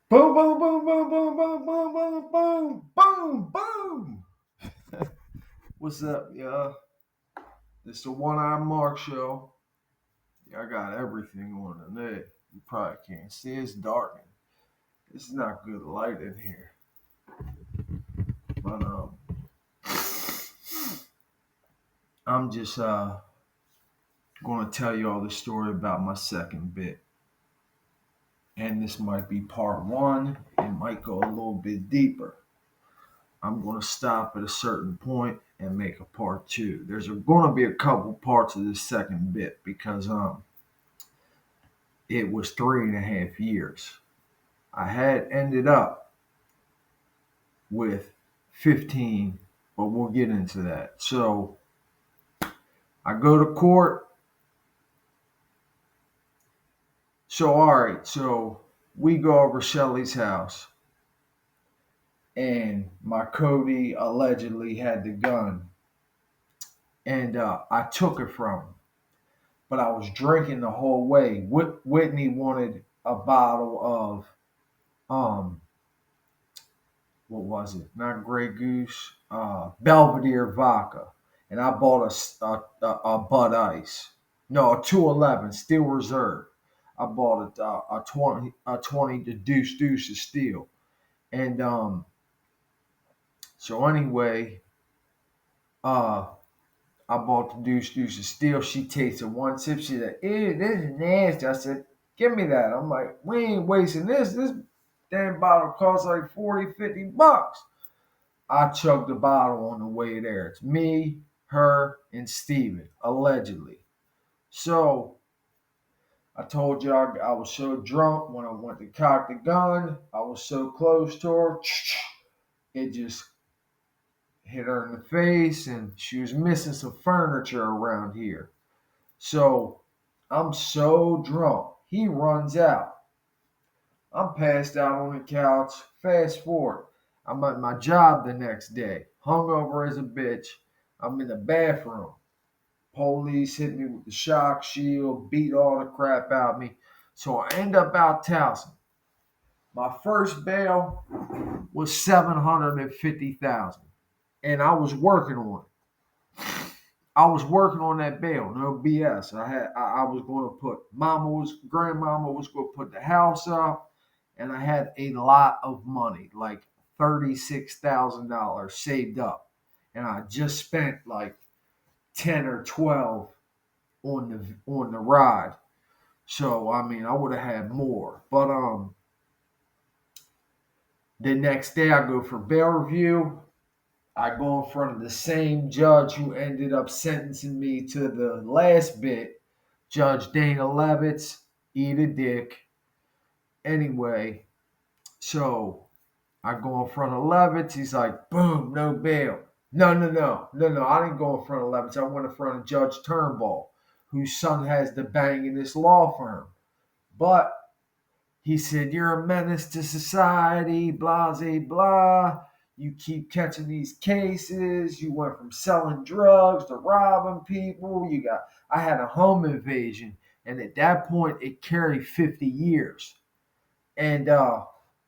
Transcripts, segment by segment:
Boom, boom, boom, boom, boom, boom, boom, boom, boom, boom, boom. What's up, y'all? It's the One Eye Mark Show. Yeah, I got everything on the net. You probably can't see. It's dark. It's not good light in here. But I'm just going to tell you all the story about my second bit. And this might be part one. It might go a little bit deeper. I'm going to stop at a certain point and make a part two. There's going to be a couple parts of this second bit because it was 3.5 years. I had ended up with 15, but we'll get into that. So I go to court. So, all right. So we go over Shelly's house, and my Cody allegedly had the gun, and I took it from him. But I was drinking the whole way. Whitney wanted a bottle of um what was it? Not Grey Goose, Belvedere vodka, and I bought a Bud Ice. No, a 211 Steel Reserve. I bought a 20 to Deuce of Steel, and so anyway, uh, I bought the Deuce of Steel. She tasted one sip. She said, "Ew, this is nasty." I said, "Give me that." I'm like, "We ain't wasting this. This damn bottle costs like 40, $50." I chugged the bottle on the way there. It's me, her, and Steven, allegedly. So I told you I was so drunk when I went to cock the gun. I was so close to her. It just hit her in the face, and she was missing some furniture around here. So I'm so drunk. He runs out. I'm passed out on the couch. Fast forward. I'm at my job the next day, hungover as a bitch. I'm in the bathroom. Police hit me with the shock shield, beat all the crap out of me. So I end up out Towson. My first bail was 750,000, and I was working on it. I was working on that bail, no BS. I was going to put grandmama was going to put the house up, and I had a lot of money, like $36,000 saved up, and I just spent like 10 or 12 on the ride. So I mean, I would have had more, but the next day I go for bail review. I go in front of the same judge who ended up sentencing me to the last bit, Judge Dana Levitz. Eat a dick. Anyway, so I go in front of Levitz. He's like, boom, no bail. No. I didn't go in front of Levitz. I went in front of Judge Turnbull, whose son has the bang in this law firm. But he said, "You're a menace to society, blah, blah, blah. You keep catching these cases. You went from selling drugs to robbing people. I had a home invasion. And at that point, it carried 50 years. And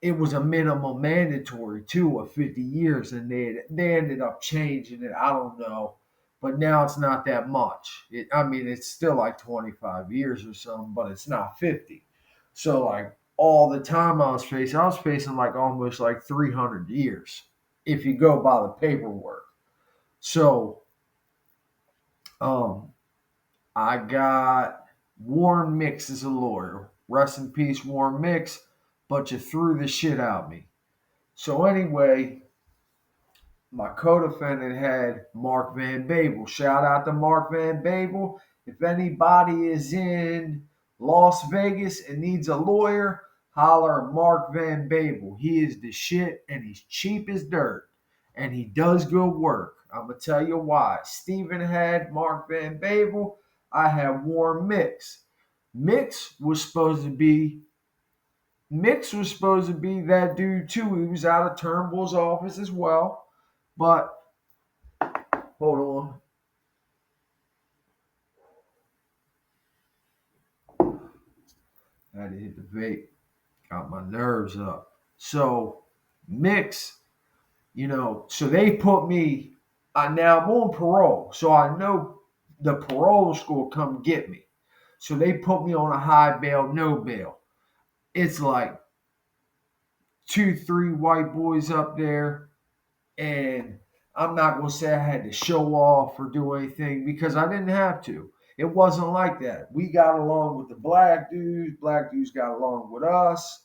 it was a minimum mandatory, too, of 50 years. And they ended up changing it. I don't know. But now it's not that much. I mean, it's still like 25 years or something, but it's not 50. So, like, all the time I was facing like almost like 300 years if you go by the paperwork. So, um, I got Warren Mix as a lawyer. Rest in peace, Warren Mix, but you threw the shit out me. So, anyway, my co-defendant had Mark Van Babel. Shout out to Mark Van Babel. If anybody is in Las Vegas and needs a lawyer, holler at Mark Van Babel. He is the shit and he's cheap as dirt. And he does good work. I'm going to tell you why. Steven had Mark Van Babel. I had Warren Mix. Mix was supposed to be that dude too. He was out of Turnbull's office as well. But hold on. I had to hit the vape. got my nerves up. So mix, so they put me. Now I'm on parole, so I know the parole school come get me. So they put me on a high bail, no bail. It's like two, three white boys up there, and I'm not gonna say I had to show off or do anything because I didn't have to. It wasn't like that. We got along with the black dudes. Black dudes got along with us.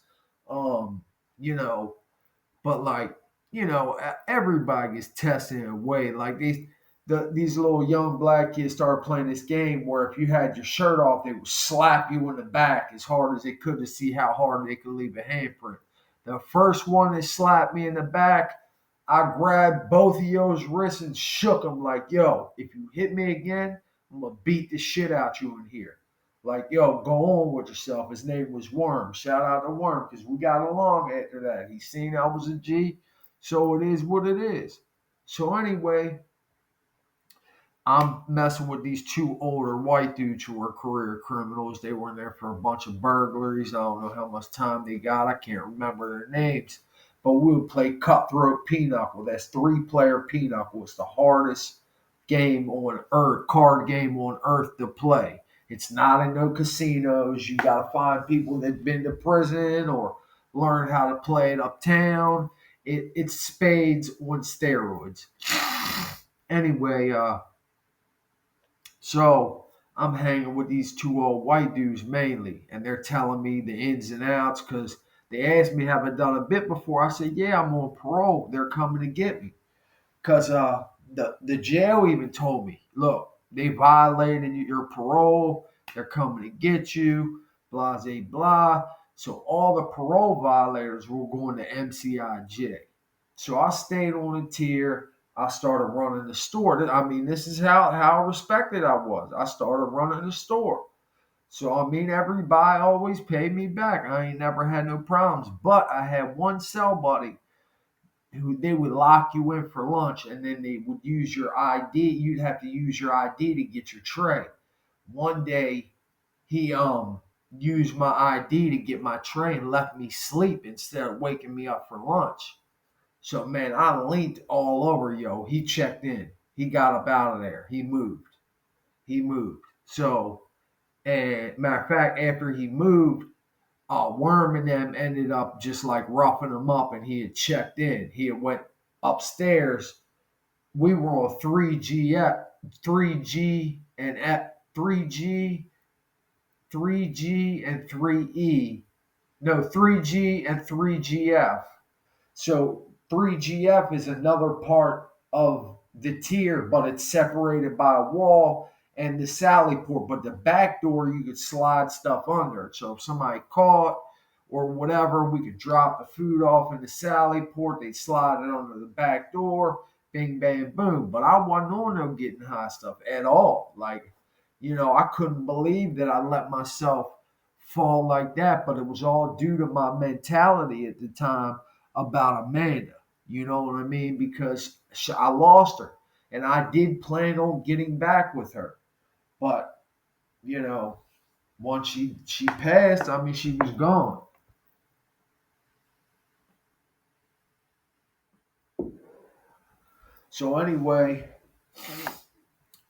Um, you know, but like everybody gets tested in a way. Like these little young black kids started playing this game where if you had your shirt off, they would slap you in the back as hard as they could to see how hard they could leave a handprint. The first one that slapped me in the back, I grabbed both of yo's wrists and shook them like, yo, if you hit me again, I'm gonna beat the shit out you in here. Like, yo, go on with yourself. His name was Worm. Shout out to Worm because we got along after that. He seen I was a G, so it is what it is. So anyway, I'm messing with these two older white dudes who were career criminals. They were in there for a bunch of burglaries. I don't know how much time they got. I can't remember their names. But we would play cutthroat pinochle. That's three-player pinochle. It's the hardest game on earth, card game on earth to play. It's not in no casinos. You got to find people that've been to prison or learn how to play it uptown. It's spades on steroids. Anyway, so I'm hanging with these two old white dudes mainly, and they're telling me the ins and outs because they asked me, have I done a bit before? I said, yeah, I'm on parole. They're coming to get me. Because the jail even told me, look, they violated your parole. They're coming to get you, blah, blah, blah. So all the parole violators were going to MCIJ. So I stayed on a tier. I started running the store. I mean, this is how respected I was. I started running the store. So, I mean, everybody always paid me back. I ain't never had no problems. But I had one cell buddy who they would lock you in for lunch and then they would use your ID. You'd have to use your ID to get your tray. One day he used my ID to get my tray and left me sleep instead of waking me up for lunch. So man, I leaned all over yo. He checked in. He got up out of there. He moved. He moved. So and matter of fact, after he moved, Worm and them ended up just like roughing him up, and he had checked in. He had went upstairs. We were on 3G, 3G and at 3G, 3G and 3E. No, 3G and 3GF. So 3GF is another part of the tier, but it's separated by a wall and the sally port. But the back door, you could slide stuff under. So if somebody caught or whatever, we could drop the food off in the sally port. They'd slide it under the back door. Bing, bang, boom. But I wasn't on no getting high stuff at all. Like, I couldn't believe that I let myself fall like that. But it was all due to my mentality at the time about Amanda. You know what I mean? Because I lost her, and I did plan on getting back with her, but you know, once she passed, I mean, she was gone. So anyway,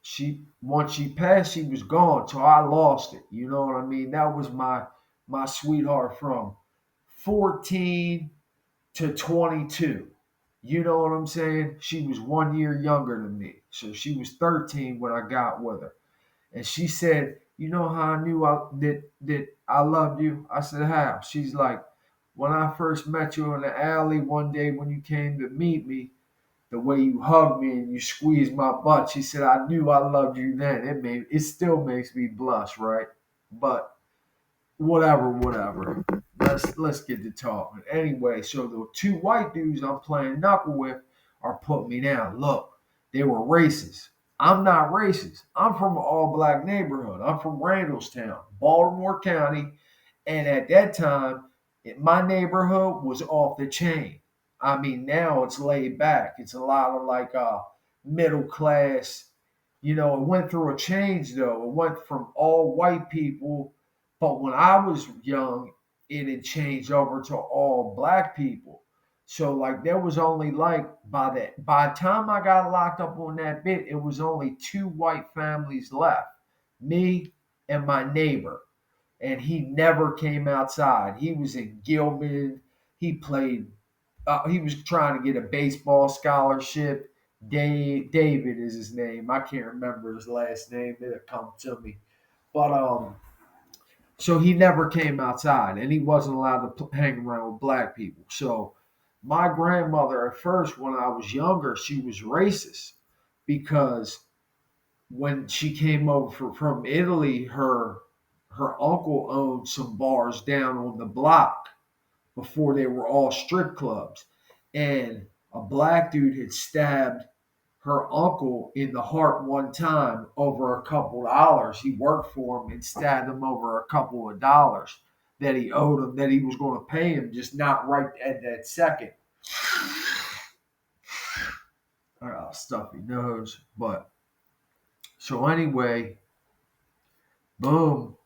she once she passed, she was gone. So I lost it. You know what I mean? That was my sweetheart from 14 to 22. You know what I'm saying? She was 1 year younger than me. So she was 13 when I got with her. And she said, "You know how I knew that I loved you?" I said, "How?" She's like, "When I first met you in the alley one day when you came to meet me, the way you hugged me and you squeezed my butt." She said, "I knew I loved you then." It still makes me blush, right? But whatever. Let's get to talking. Anyway, so the two white dudes I'm playing knuckle with are putting me down. Look, they were racist. I'm not racist. I'm from an all black neighborhood. I'm from Randallstown, Baltimore County, and at that time, my neighborhood was off the chain. I mean, now it's laid back. It's a lot of like middle class. It went through a change though. It went from all white people, but when I was young, it had changed over to all black people. So like there was only like by the time I got locked up on that bit, it was only two white families left, me and my neighbor, and he never came outside. He was in Gilman. He played. He was trying to get a baseball scholarship. David is his name. I can't remember his last name. It'll come to me. But so he never came outside, and he wasn't allowed to hang around with black people. So my grandmother, at first, when I was younger, she was racist because when she came over from Italy, her uncle owned some bars down on the block before they were all strip clubs, and a black dude had stabbed her uncle in the heart one time over a couple of dollars. He worked for him and stabbed him over a couple of dollars that he owed him, that he was going to pay him, just not right at that second. Stuffy nose. But so anyway, boom.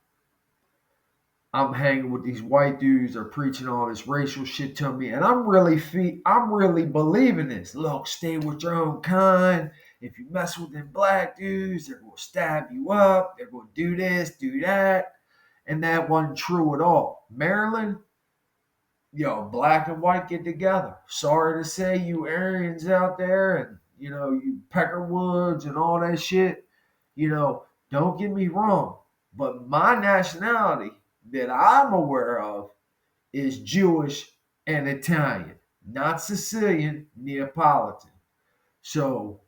I'm hanging with these white dudes. They're preaching all this racial shit to me, and I'm really believing this. Look, stay with your own kind. If you mess with them black dudes, they're gonna stab you up. They're gonna do this, do that, and that wasn't true at all. Maryland, yo, black and white get together. Sorry to say, you Aryans out there, and you Peckerwoods and all that shit. Don't get me wrong, but my nationality that I'm aware of is Jewish and Italian, not Sicilian, Neapolitan. So,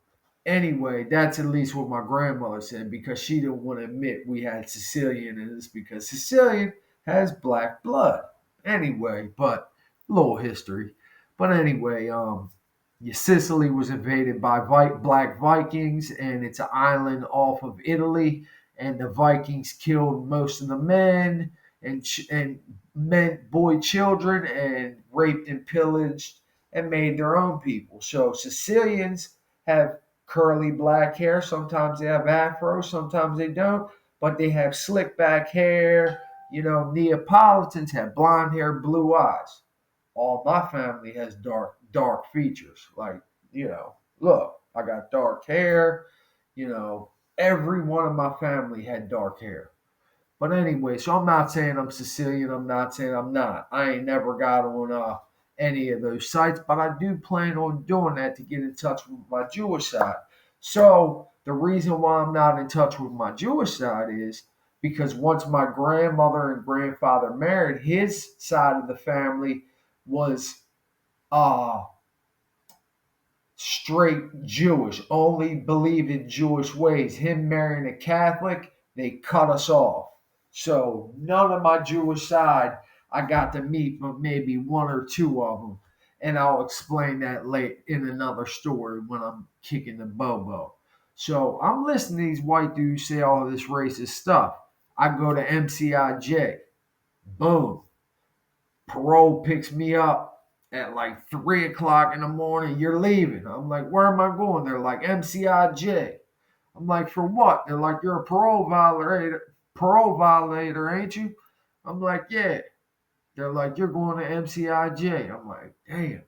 anyway, that's at least what my grandmother said because she didn't want to admit we had Sicilian in us because Sicilian has black blood. Anyway, but little history. But anyway, Sicily was invaded by black Vikings, and it's an island off of Italy. And the Vikings killed most of the men and men, boy, children, and raped and pillaged and made their own people. So Sicilians have curly black hair. Sometimes they have afro, sometimes they don't, but they have slick back hair. Neapolitans have blonde hair, blue eyes. All my family has dark features. Like, look, I got dark hair. You know, every one of my family had dark hair. But anyway, so I'm not saying I'm Sicilian. I'm not saying I'm not. I ain't never got on any of those sites, but I do plan on doing that to get in touch with my Jewish side. So the reason why I'm not in touch with my Jewish side is because once my grandmother and grandfather married, his side of the family was uh straight Jewish, only believed in Jewish ways. Him marrying a Catholic, they cut us off. So none of my Jewish side I got to meet, but maybe one or two of them. And I'll explain that late in another story when I'm kicking the bobo. So I'm listening to these white dudes say all this racist stuff. I go to MCIJ. Boom. Parole picks me up at like 3 o'clock in the morning. You're leaving. I'm like, where am I going? They're like, MCIJ. I'm like, for what? They're like, you're a parole violator, ain't you? I'm like, yeah. They're like, you're going to MCIJ. I'm like, damn.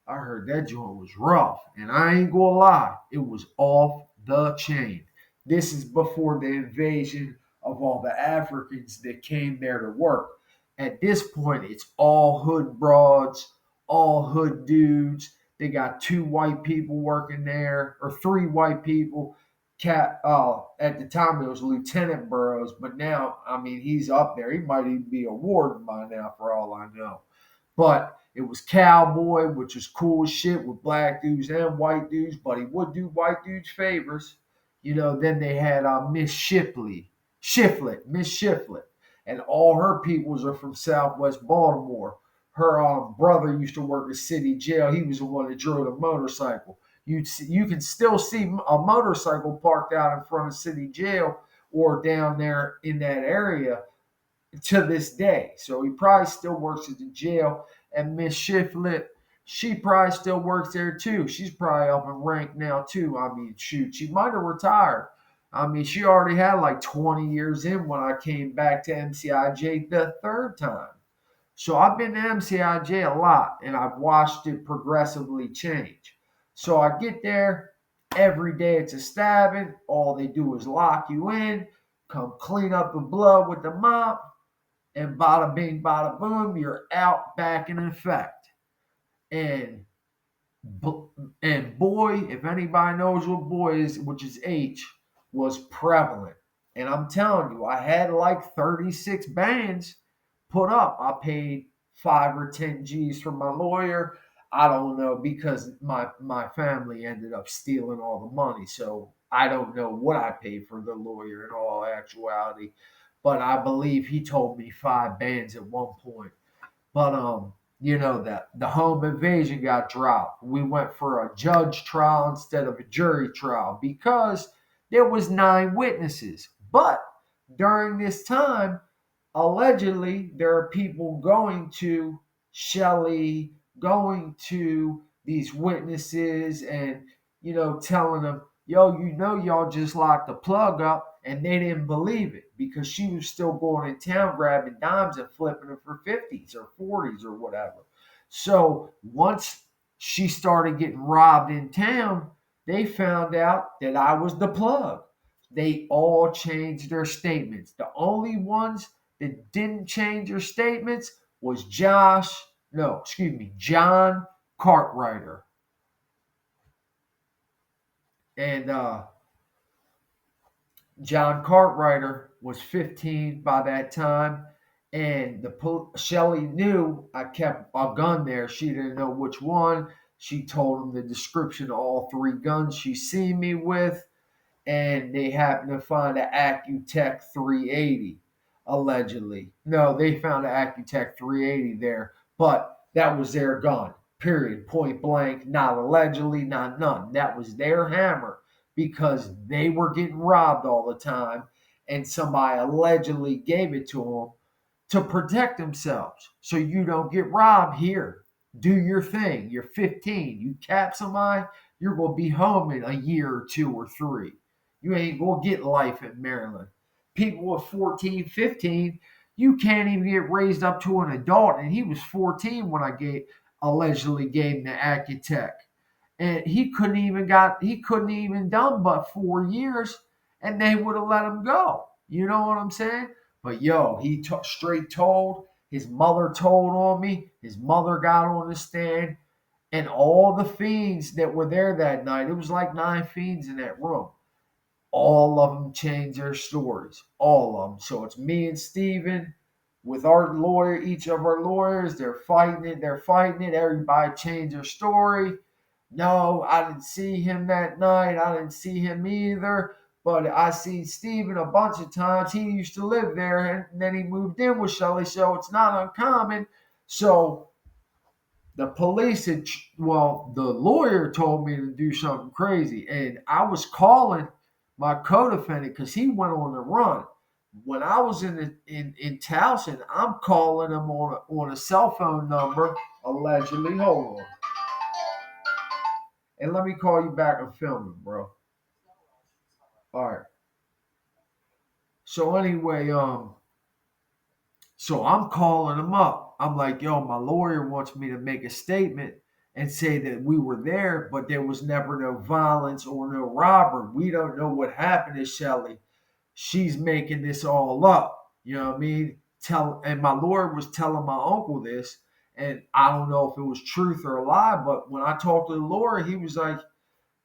I heard that joint was rough, and I ain't gonna lie, it was off the chain. This is before the invasion of all the Africans that came there to work. At this point, it's all hood broads, all hood dudes. They got two white people working there, or three white people. At the time it was Lieutenant Burroughs, but now I mean he's up there. He might even be a warden by now, for all I know. But it was Cowboy, which was cool as shit with black dudes and white dudes, but he would do white dudes favors. Then they had Miss Miss Shiflett, and all her peoples are from Southwest Baltimore. Her brother used to work at City Jail. He was the one that drove the motorcycle. You can still see a motorcycle parked out in front of City Jail or down there in that area to this day. So he probably still works at the jail. And Miss Shiflett, she probably still works there too. She's probably up in rank now too. I mean, shoot, she might have retired. I mean, she already had like 20 years in when I came back to MCIJ the third time. So I've been to MCIJ a lot and I've watched it progressively change. So I get there, every day it's a stabbing. All they do is lock you in, come clean up the blood with the mop, and bada bing, bada boom, you're out back in effect. And and boy, if anybody knows what boy is, which is H, was prevalent. And I'm telling you, I had like 36 bands put up. I paid 5 or 10 G's for my lawyer. I don't know because my family ended up stealing all the money. So I don't know what I paid for the lawyer in all actuality. But I believe he told me 5 bands at one point. But that the home invasion got dropped. We went for a judge trial instead of a jury trial because there was 9 witnesses. But during this time, allegedly there are people going to Shelley, going to these witnesses and telling them, yo, y'all just locked the plug up, and they didn't believe it because she was still going in town grabbing dimes and flipping them for 50s or 40s or whatever. So once she started getting robbed in town, they found out that I was the plug. They all changed their statements. The only ones that didn't change their statements was John Cartwrighter. And John Cartwrighter was 15 by that time. And Shelley knew I kept a gun there. She didn't know which one. She told him the description of all 3 guns she seen me with, and they happened to find an Accutech 380, allegedly. No, they found an Accutech 380 there, but that was their gun. Period. Point blank. Not allegedly, not none. That was their hammer because they were getting robbed all the time, and somebody allegedly gave it to them to protect themselves. So you don't get robbed here. Do your thing. You're 15. You cap somebody, you're going to be home in a year or 2 or 3. You ain't going to get life in Maryland. People with 14, 15, you can't even get raised up to an adult. And he was 14 when I allegedly gave him the Accutech. And he couldn't even done but 4 years, and they would have let him go. You know what I'm saying? But yo, he straight told. His mother told on me. His mother got on the stand, and all the fiends that were there that night. It was like 9 fiends in that room. All of them changed their stories. All of them. So it's me and Steven with our lawyer, each of our lawyers. They're fighting it. They're fighting it. Everybody changed their story. No, I didn't see him that night. I didn't see him either. But I seen Steven a bunch of times. He used to live there, and then he moved in with Shelley, so it's not uncommon. So the police the lawyer told me to do something crazy, and I was calling my co-defendant because he went on the run. When I was in Towson, I'm calling him on a cell phone number, allegedly. Hold on. And let me call you back and film it, bro. All right. So anyway, so I'm calling him up. I'm like, yo, my lawyer wants me to make a statement and say that we were there, but there was never no violence or no robbery. We don't know what happened to Shelley. She's making this all up. You know what I mean? And my lawyer was telling my uncle this, and I don't know if it was truth or a lie, but when I talked to the lawyer, he was like,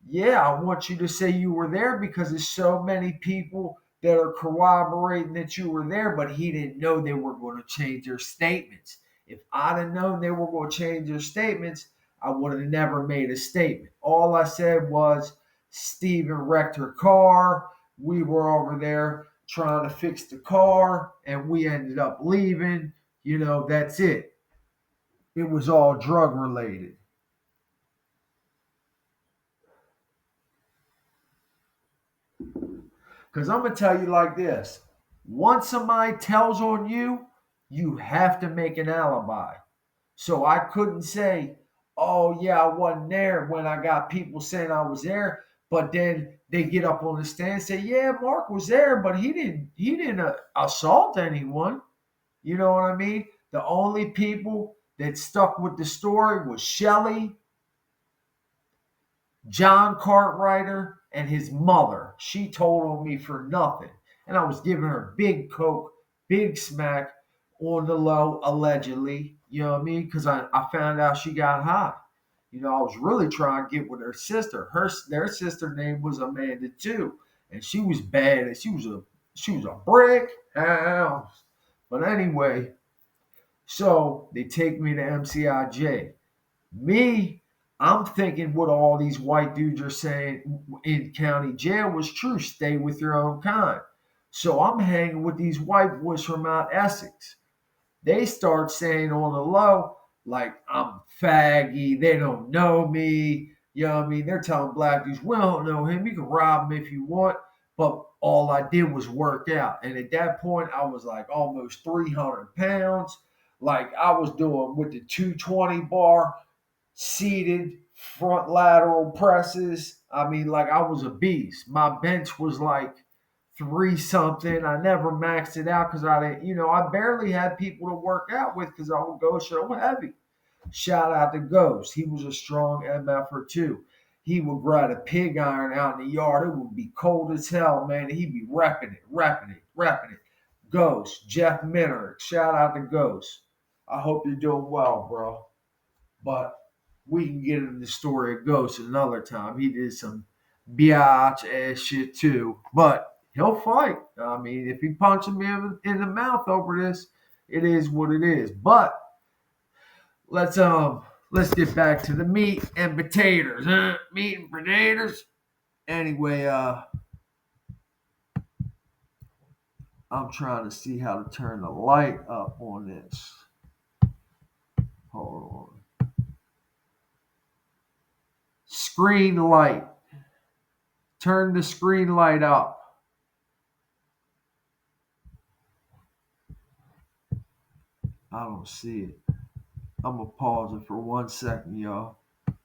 yeah, I want you to say you were there because there's so many people that are corroborating that you were there, but he didn't know they were going to change their statements. If I'd have known they were going to change their statements, I would have never made a statement. All I said was Steven wrecked her car. We were over there trying to fix the car, and we ended up leaving. That's it. It was all drug related. Because I'm going to tell you like this: once somebody tells on you, you have to make an alibi. So I couldn't say, oh, yeah, I wasn't there when I got people saying I was there. But then they get up on the stand and say, yeah, Mark was there, but he didn't assault anyone. You know what I mean? The only people that stuck with the story was Shelley, John Cartwrighter, and his mother. She told on me for nothing. And I was giving her big coke, big smack on the low, allegedly. You know what I mean? Because I found out she got high. You know, I was really trying to get with her sister. Their sister name was Amanda too, and she was bad. And she was a brick house. But anyway, so they take me to MCIJ. Me, I'm thinking what all these white dudes are saying in county jail was true. Stay with your own kind. So I'm hanging with these white boys from Mount Essex. They start saying on the low, like I'm faggy, they don't know me. You know what I mean? They're telling black dudes, we don't know him. You can rob him if you want. But all I did was work out. And at that point, I was like almost 300 pounds. Like I was doing with the 220 bar, seated front lateral presses. I mean, like I was a beast. My bench was like three something. I never maxed it out because I didn't, I barely had people to work out with because I would go so heavy. Shout out to Ghost. He was a strong MFer too. He would grab a pig iron out in the yard. It would be cold as hell, man. And he'd be repping it, repping it, repping it. Ghost, Jeff Minner. Shout out to Ghost. I hope you're doing well, bro. But we can get into the story of Ghost another time. He did some biatch ass shit too. But he'll fight. I mean, if he punches me in the mouth over this, it is what it is. But let's let's get back to the meat and potatoes. Huh? Meat and potatoes. Anyway, I'm trying to see how to turn the light up on this. Hold on. Screen light. Turn the screen light up. I don't see it. I'm gonna pause it for 1 second, y'all.